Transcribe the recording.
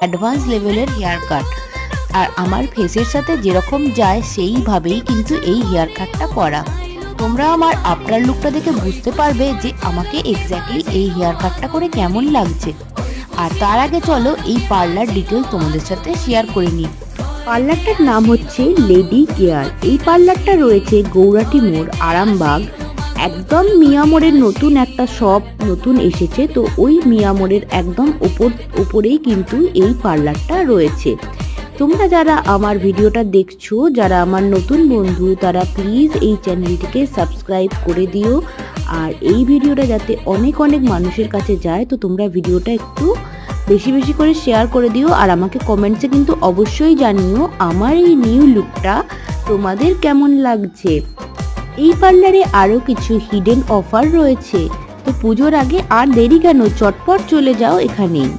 Advance লেভেলের hair cut. আর আমার ফেসের সাথে যেরকম যায় সেইভাবেই কিন্তু এই হেয়ার কাটটা করা। তোমরা আমার আফটার লুকটা দেখে বুঝতে পারবে যে আমাকে এক্স্যাক্টলি এই হেয়ার কাটটা করে কেমন লাগছে। আর তার আগে চলো এই পার্লার ডিটেল তোমাদের সাথে শেয়ার করে নিই। পার্লারটার নাম হচ্ছে লেডি কেয়ার। এই পার্লারটা রয়েছে গৌরাটি মোড়, আরামবাগ। একদম মিয়া মোড়ের নতুন একটা শপ নতুন এসেছে, তো ওই মিয়া মোড়ের একদম উপরেই কিন্তু এই পার্লারটা রয়েছে। তোমরা যারা আমার ভিডিওটা দেখছো, যারা আমার নতুন বন্ধু, তারা প্লিজ এই চ্যানেলটিকে সাবস্ক্রাইব করে দিও। আর এই ভিডিওটা যাতে অনেক অনেক মানুষের কাছে যায়, তো তোমরা ভিডিওটা একটু বেশি বেশি করে শেয়ার করে দিও। আর আমাকে কমেন্টসে কিন্তু অবশ্যই জানিও আমার এই নিউ লুকটা তোমাদের কেমন লাগছে। এই পার্লারে আরও কিছু হিডেন অফার রয়েছে, তো পুজোর আগে আর দেরি কেন, চটপট চলে যাও এখানেই।